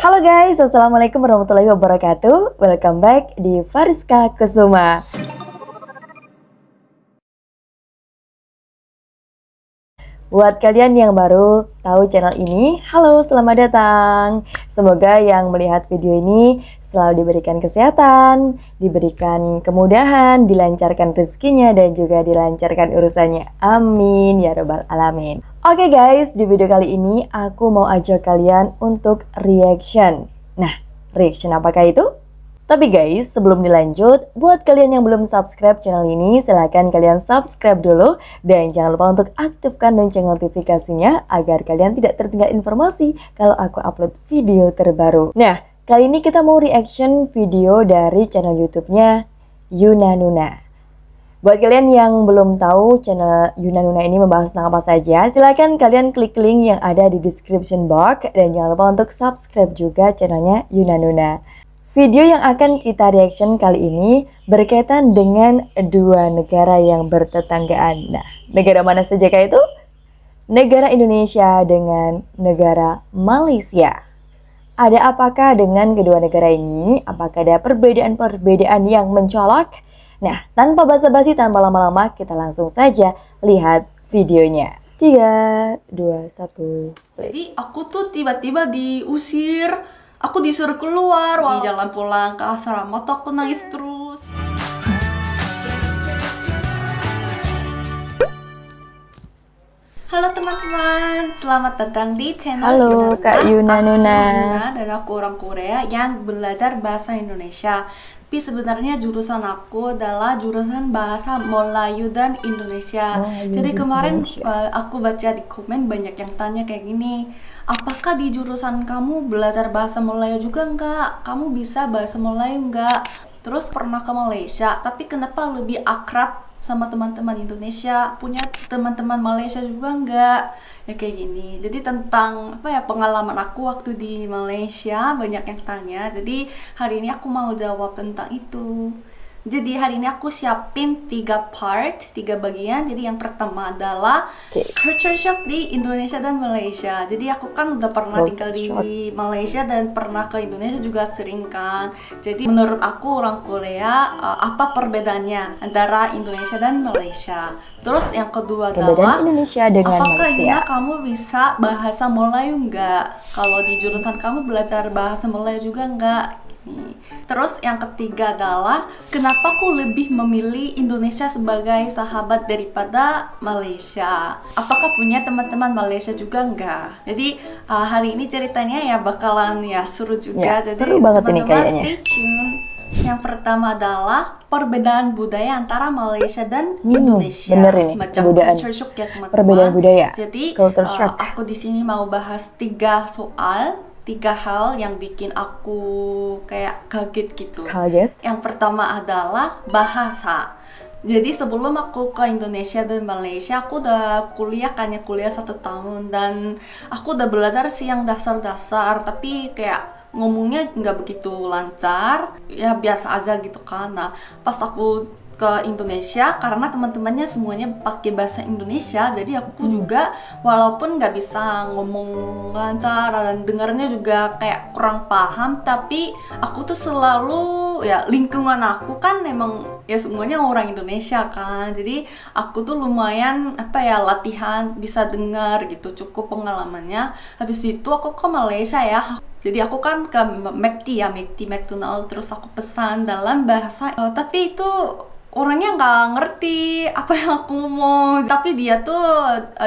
Halo guys, assalamualaikum warahmatullahi wabarakatuh. Welcome back di Fariska Kusuma. Buat kalian yang baru tahu channel ini, halo, selamat datang. Semoga yang melihat video ini selalu diberikan kesehatan, diberikan kemudahan, dilancarkan rezekinya, dan juga dilancarkan urusannya. Amin ya rabbal alamin. Oke guys, di video kali ini aku mau ajak kalian untuk reaction. Nah, reaction apakah itu? Tapi guys, sebelum dilanjut, buat kalian yang belum subscribe channel ini, silahkan kalian subscribe dulu. Dan jangan lupa untuk aktifkan lonceng notifikasinya, agar kalian tidak tertinggal informasi kalau aku upload video terbaru. Nah, kali ini kita mau reaction video dari channel YouTube-nya Yuna Nuna. Buat kalian yang belum tahu channel Yuna Nuna ini membahas tentang apa saja, silahkan kalian klik link yang ada di description box. Dan jangan lupa untuk subscribe juga channelnya Yuna Nuna. Video yang akan kita reaction kali ini berkaitan dengan dua negara yang bertetanggaan. Nah, negara mana saja kah itu? Negara Indonesia dengan negara Malaysia. Ada apakah dengan kedua negara ini? Apakah ada perbedaan-perbedaan yang mencolok? Nah, tanpa basa-basi, tanpa lama-lama, kita langsung saja lihat videonya. 3, 2, 1. Jadi aku tuh tiba-tiba diusir. Aku disuruh keluar, di jalan pulang ke asrama tuh aku nangis terus. Halo teman-teman, selamat datang di channel Halo Kak Yuna Nuna. Dan aku orang Korea yang belajar bahasa Indonesia. Tapi sebenarnya jurusan aku adalah jurusan bahasa Melayu dan Indonesia. Jadi kemarin aku baca di komen banyak yang tanya kayak gini, apakah di jurusan kamu belajar bahasa Melayu juga enggak? Kamu bisa bahasa Melayu enggak? Terus pernah ke Malaysia, tapi kenapa lebih akrab sama teman-teman Indonesia? Punya teman-teman Malaysia juga enggak? Ya kayak gini. Jadi tentang pengalaman aku waktu di Malaysia banyak yang tanya. Jadi hari ini aku mau jawab tentang itu. Jadi hari ini aku siapin 3 bagian. Jadi yang pertama adalah culture shock di Indonesia dan Malaysia. Jadi aku kan udah pernah tinggal di Malaysia dan pernah ke Indonesia juga sering kan. Jadi menurut aku orang Korea, apa perbedaannya antara Indonesia dan Malaysia. Terus yang kedua adalah Indonesia dengan apakah Malaysia. Yuna kamu bisa bahasa Melayu enggak? Kalau di jurusan kamu belajar bahasa Melayu juga enggak? Terus yang ketiga adalah kenapa aku lebih memilih Indonesia sebagai sahabat daripada Malaysia? Apakah punya teman-teman Malaysia juga enggak? Jadi hari ini ceritanya ya bakalan seru juga. Ya, jadi seru banget ini teman-teman kayaknya. stay tune. Yang pertama adalah perbedaan budaya antara Malaysia dan Indonesia. Bener ini, Macam culture shock ya teman-teman. Perbedaan budaya. Jadi aku di sini mau bahas 3 hal yang bikin aku kayak kaget gitu. Kaget? Yang pertama adalah bahasa. Jadi sebelum aku ke Indonesia dan Malaysia, aku udah kuliah 1 tahun. Dan aku udah belajar sih yang dasar-dasar, tapi kayak ngomongnya nggak begitu lancar. Ya biasa aja gitu kan. Nah pas aku ke Indonesia, karena teman-temannya semuanya pakai bahasa Indonesia, jadi aku juga walaupun nggak bisa ngomong lancar dan dengarnya juga kayak kurang paham, tapi aku tuh selalu lingkungan aku kan emang semuanya orang Indonesia kan, jadi aku tuh lumayan latihan bisa dengar gitu, cukup pengalamannya. Habis itu aku ke Malaysia ya. Jadi aku kan ke McDonald, terus aku pesan dalam bahasa tapi itu orangnya nggak ngerti apa yang aku ngomong, tapi dia tuh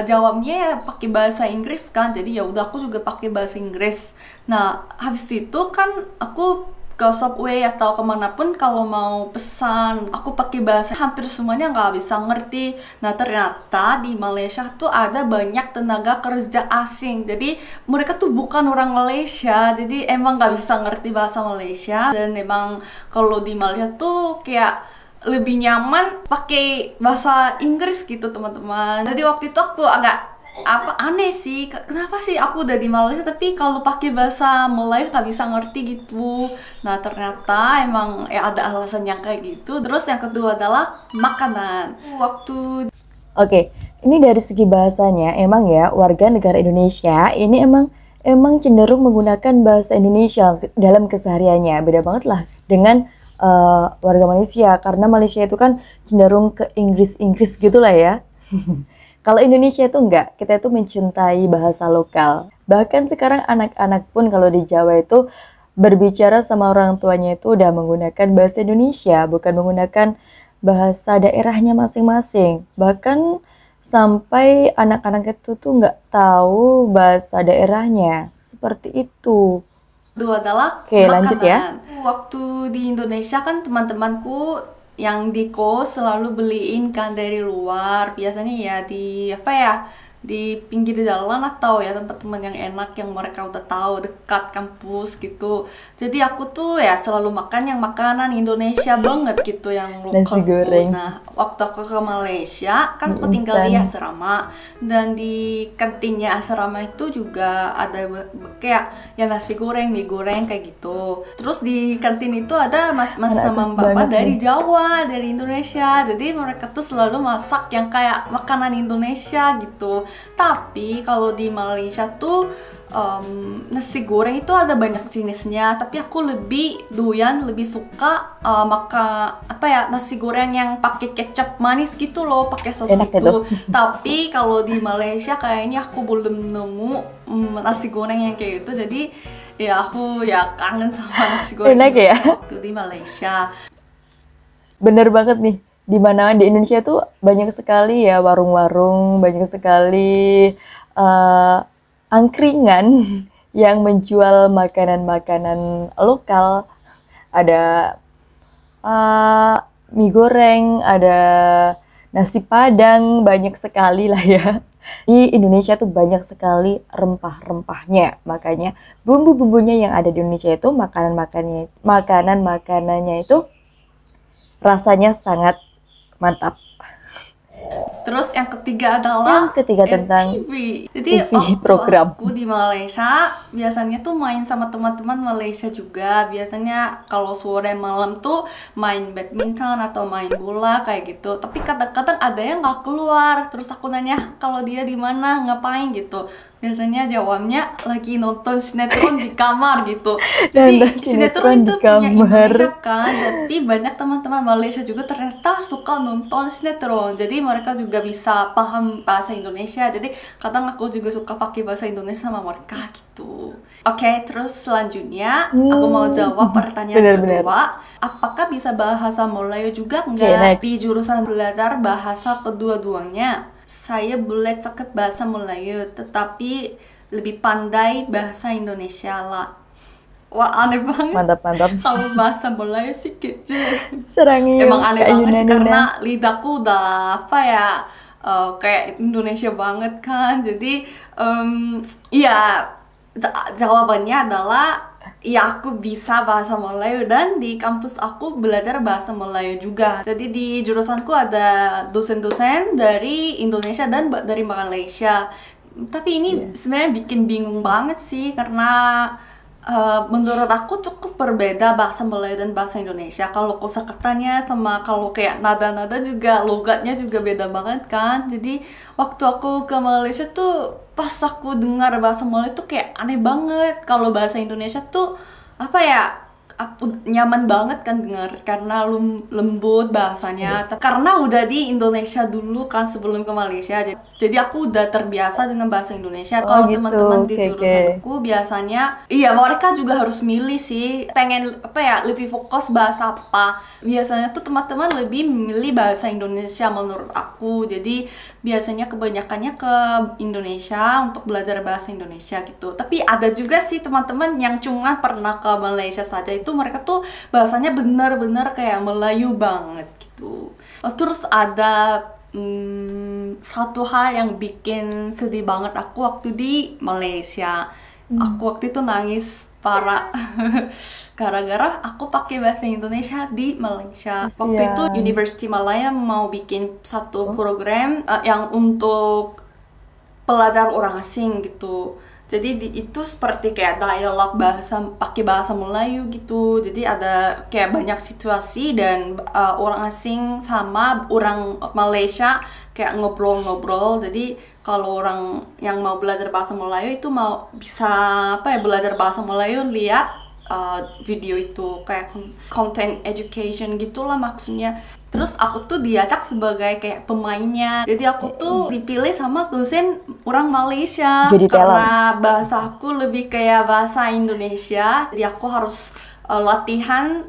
jawabnya pakai bahasa Inggris kan, jadi ya udah aku juga pakai bahasa Inggris. Nah habis itu kan aku ke Subway atau kemanapun kalau mau pesan aku pakai bahasa, hampir semuanya nggak bisa ngerti. Nah ternyata di Malaysia tuh ada banyak tenaga kerja asing, jadi mereka tuh bukan orang Malaysia, jadi emang nggak bisa ngerti bahasa Malaysia. Dan emang kalau di Malaysia tuh kayak lebih nyaman pakai bahasa Inggris gitu teman-teman. Jadi waktu itu aku agak aneh sih, kenapa sih aku udah di Malaysia tapi kalau pakai bahasa Melayu gak bisa ngerti gitu. Nah ternyata emang ada alasan yang kayak gitu. Terus yang kedua adalah makanan. Oke, ini dari segi bahasanya emang ya warga negara Indonesia ini emang emang cenderung menggunakan bahasa Indonesia dalam kesehariannya. Beda banget lah dengan warga Malaysia, karena Malaysia itu kan cenderung ke Inggris-Inggris gitulah ya. Kalau Indonesia itu enggak, kita itu mencintai bahasa lokal. Bahkan sekarang anak-anak pun kalau di Jawa itu berbicara sama orang tuanya itu udah menggunakan bahasa Indonesia, bukan menggunakan bahasa daerahnya masing-masing. Bahkan sampai anak-anak itu tuh nggak tahu bahasa daerahnya. Seperti itu. Kedua adalah Oke, lanjut ya. makanan. Waktu di Indonesia kan teman-temanku yang di kos selalu beliin kan dari luar. Biasanya ya di apa ya, di pinggir jalan atau ya tempat-tempat yang enak yang mereka udah tahu dekat kampus gitu. Jadi aku tuh ya selalu makan yang makanan Indonesia banget gitu, yang Nasi local goreng. food. Nah, waktu aku ke Malaysia kan aku tinggal di asrama, dan di kantinnya asrama itu juga ada kayak ya nasi goreng, mie goreng kayak gitu. Terus di kantin itu ada mas-mas Anak sama atas mbak banget dari nih. Jawa, dari Indonesia. Jadi mereka tuh selalu masak yang kayak makanan Indonesia gitu. Tapi kalau di Malaysia tuh nasi goreng itu ada banyak jenisnya, tapi aku lebih doyan, lebih suka maka apa ya, nasi goreng yang pakai kecap manis gitu loh, pakai sos Enak gitu. itu. Tapi kalau di Malaysia kayaknya aku belum nemu nasi goreng yang kayak gitu. Jadi ya aku ya kangen sama nasi goreng Enak ya? waktu di Malaysia. Bener banget nih. Di mana di Indonesia tuh banyak sekali ya warung-warung, banyak sekali angkringan yang menjual makanan-makanan lokal. Ada mie goreng, ada nasi padang, banyak sekali lah ya. Di Indonesia tuh banyak sekali rempah-rempahnya. Makanya bumbu-bumbunya yang ada di Indonesia itu makanan-makanannya itu rasanya sangat mantap. Terus yang ketiga adalah Yang ketiga tentang TV. Jadi TV waktu program. aku di Malaysia biasanya tuh main sama teman-teman Malaysia juga. Biasanya kalau sore malam tuh main badminton atau main bola kayak gitu. Tapi kadang-kadang ada yang nggak keluar. Terus aku nanya kalau dia di mana, ngapain gitu. Biasanya jawabnya lagi nonton sinetron di kamar gitu. Jadi Nonton sinetron sinetron itu di punya kamar. Indonesia kan, tapi banyak teman-teman Malaysia juga ternyata suka nonton sinetron. Jadi mereka juga bisa paham bahasa Indonesia. Jadi kadang aku juga suka pakai bahasa Indonesia sama mereka gitu. Oke, terus selanjutnya aku mau jawab pertanyaan Bener-bener. kedua. Apakah bisa bahasa Melayu juga Oke, nggak next. di jurusan belajar bahasa kedua-duanya? Saya boleh cakap bahasa Melayu, tetapi lebih pandai bahasa Indonesia lah. Wah, aneh banget. Mantap-mantap. Kalau bahasa Melayu sih kecil. Serangi Emang aneh Kak banget sih Yuna. karena lidahku udah apa ya, kayak Indonesia banget kan. Jadi ya jawabannya adalah ya aku bisa bahasa Melayu, dan di kampus aku belajar bahasa Melayu juga. Jadi di jurusanku ada dosen-dosen dari Indonesia dan dari Malaysia. Tapi ini sebenarnya bikin bingung banget sih, karena menurut aku cukup berbeda bahasa Melayu dan bahasa Indonesia. Kalau kosakatanya sama kalau kayak nada-nada juga, logatnya juga beda banget kan. Jadi waktu aku ke Malaysia tuh pas aku dengar bahasa Melayu tuh kayak aneh banget. Kalau bahasa Indonesia tuh apa ya, aku nyaman banget kan dengar karena lembut bahasanya. Karena udah di Indonesia dulu kan sebelum ke Malaysia, jadi aku udah terbiasa dengan bahasa Indonesia. Kalau gitu. teman-teman di Oke. jurusanku biasanya iya mereka juga harus milih sih, pengen apa ya, lebih fokus bahasa apa. Biasanya tuh teman-teman lebih memilih bahasa Indonesia menurut aku. Jadi biasanya kebanyakannya ke Indonesia untuk belajar bahasa Indonesia gitu. Tapi ada juga sih teman-teman yang cuma pernah ke Malaysia saja, itu mereka tuh bahasanya benar-benar kayak Melayu banget gitu. Terus ada satu hal yang bikin sedih banget aku waktu di Malaysia. Aku waktu itu nangis parah gara-gara aku pakai bahasa Indonesia di Malaysia. Waktu itu Kasian. University Malaya mau bikin satu program yang untuk pelajar orang asing gitu. Jadi itu seperti kayak dialog bahasa, pakai bahasa Melayu gitu. Jadi ada kayak banyak situasi dan orang asing sama orang Malaysia kayak ngobrol-ngobrol. Jadi kalau orang yang mau belajar bahasa Melayu itu mau bisa belajar bahasa Melayu, lihat video itu kayak content education gitulah maksudnya. Terus aku tuh diajak sebagai kayak pemainnya. Jadi aku tuh dipilih sama dosen orang Malaysia. Jadi karena bahasa aku lebih kayak bahasa Indonesia. Jadi aku harus latihan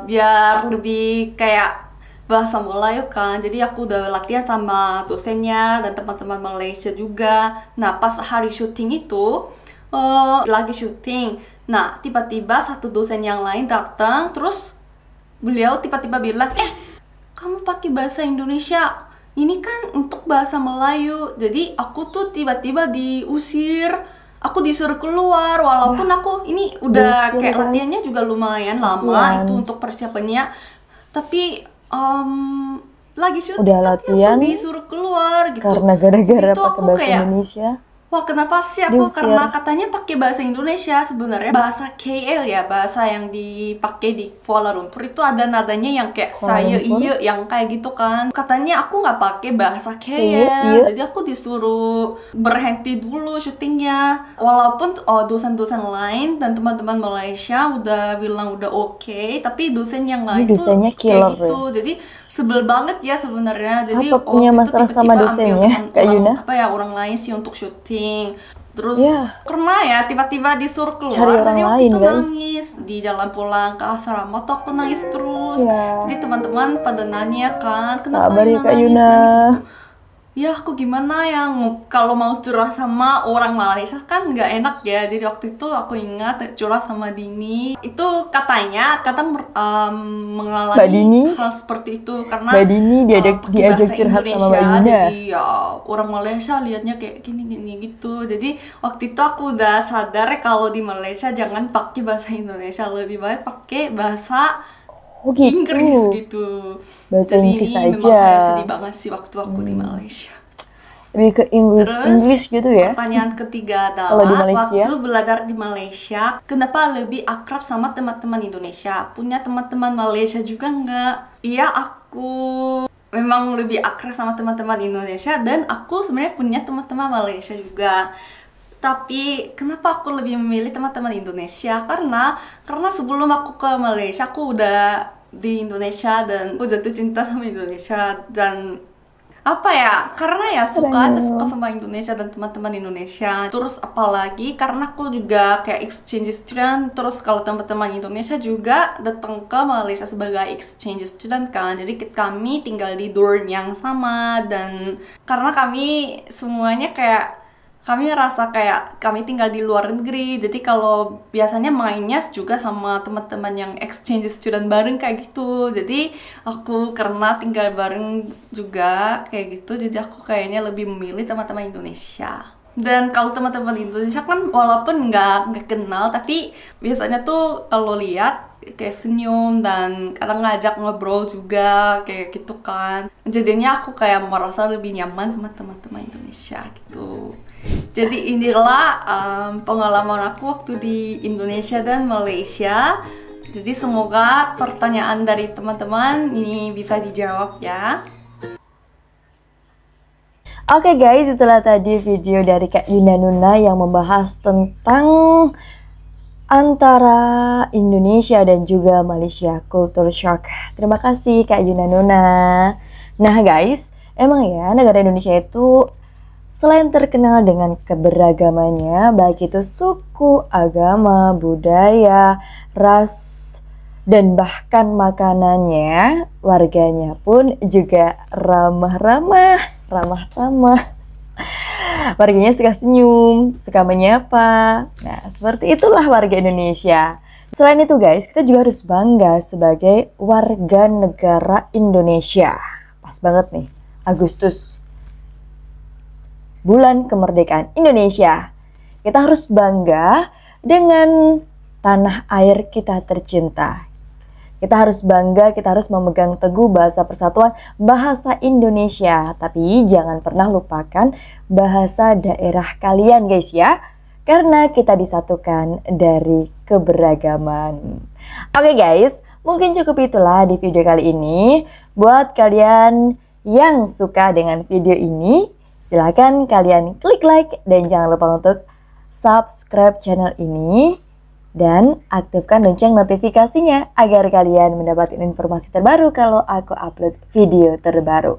biar lebih kayak bahasa Melayu kan. Jadi aku udah latihan sama dosennya dan teman-teman Malaysia juga. Nah pas hari syuting itu lagi syuting. Nah tiba-tiba satu dosen yang lain datang. Terus beliau tiba-tiba bilang, kamu pakai bahasa Indonesia, ini kan untuk bahasa Melayu. Jadi aku tuh tiba-tiba diusir, aku disuruh keluar. Walaupun aku ini udah kayak latihannya juga lumayan lama itu untuk persiapannya. Tapi lagi syuting udah latihan, aku disuruh keluar gitu. Karena gara-gara pakai bahasa kayak, Indonesia. Wah kenapa sih aku? Karena katanya pakai bahasa Indonesia, sebenarnya bahasa KL ya, bahasa yang dipakai di Kuala Lumpur itu ada nadanya yang kayak saya iya, yang kayak gitu kan. Katanya aku nggak pakai bahasa KL, jadi aku disuruh berhenti dulu syutingnya. Walaupun dosen-dosen lain dan teman-teman Malaysia udah bilang udah oke, tapi dosen yang lain tuh kayak gitu. Jadi sebel banget ya sebenarnya. Jadi punya masalah sama dosennya, Kak Yuna? Orang lain sih untuk syuting. Terus karena ya tiba-tiba disuruh keluar dan waktu itu nangis di jalan pulang ke asrama tuh aku nangis terus. Jadi teman-teman pada nanya kan, kenapa nangis gitu. Ya aku gimana yang kalau mau curah sama orang Malaysia kan nggak enak ya. Jadi waktu itu aku ingat curah sama Dini itu katanya mengalami hal seperti itu karena Mbak Dini diajak curhat sama Mbak Dina. Jadi ya orang Malaysia liatnya kayak gini gitu. Jadi waktu itu aku udah sadar kalau di Malaysia jangan pakai bahasa Indonesia, lebih baik pakai bahasa Inggris gitu. Bahasa jadi Inggris ini aja. memang sedih banget sih waktu aku di Malaysia. Lebih ke English gitu ya. Pertanyaan ketiga adalah waktu belajar di Malaysia, kenapa lebih akrab sama teman-teman Indonesia? Punya teman-teman Malaysia juga nggak? Iya, aku memang lebih akrab sama teman-teman Indonesia dan aku sebenarnya punya teman-teman Malaysia juga. Tapi kenapa aku lebih memilih teman-teman Indonesia? Karena sebelum aku ke Malaysia aku udah di Indonesia dan aku jatuh cinta sama Indonesia. Dan karena suka sama Indonesia dan teman-teman Indonesia. Terus apalagi karena aku juga kayak exchange student. Terus kalau teman-teman Indonesia juga datang ke Malaysia sebagai exchange student kan. Jadi kami tinggal di dorm yang sama. Dan karena kami semuanya kami ngerasa kayak kami tinggal di luar negeri. Jadi kalau biasanya mainnya juga sama teman-teman yang exchange student bareng kayak gitu. Jadi aku karena tinggal bareng juga kayak gitu, jadi aku kayaknya lebih memilih teman-teman Indonesia. Dan kalau teman-teman Indonesia kan walaupun nggak kenal, tapi biasanya tuh kalau lihat kayak senyum dan kadang ngajak ngobrol juga kayak gitu kan. Jadinya aku kayak merasa lebih nyaman sama teman-teman Indonesia gitu. Jadi inilah pengalaman aku waktu di Indonesia dan Malaysia. Jadi semoga pertanyaan dari teman-teman ini bisa dijawab ya. Oke guys, itulah tadi video dari Kak Yuna Nuna yang membahas tentang antara Indonesia dan juga Malaysia culture shock. Terima kasih Kak Yuna Nuna. Nah guys, emang ya negara Indonesia itu selain terkenal dengan keberagamannya, baik itu suku, agama, budaya, ras, dan bahkan makanannya, warganya pun juga ramah-ramah. Warganya suka senyum, suka menyapa. Nah, seperti itulah warga Indonesia. Selain itu guys, kita juga harus bangga sebagai warga negara Indonesia. Pas banget nih, Agustus, bulan kemerdekaan Indonesia. Kita harus bangga dengan tanah air kita tercinta. Kita harus bangga, kita harus memegang teguh bahasa persatuan, bahasa Indonesia. Tapi jangan pernah lupakan bahasa daerah kalian guys ya. Karena kita disatukan dari keberagaman. Oke guys, mungkin cukup itulah di video kali ini. Buat kalian yang suka dengan video ini, silakan kalian klik like dan jangan lupa untuk subscribe channel ini dan aktifkan lonceng notifikasinya agar kalian mendapatkan informasi terbaru kalau aku upload video terbaru.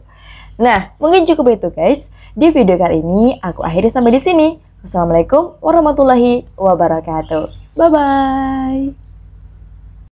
Nah, mungkin cukup itu guys. Di video kali ini aku akhiri sampai di sini. Wassalamualaikum warahmatullahi wabarakatuh. Bye bye.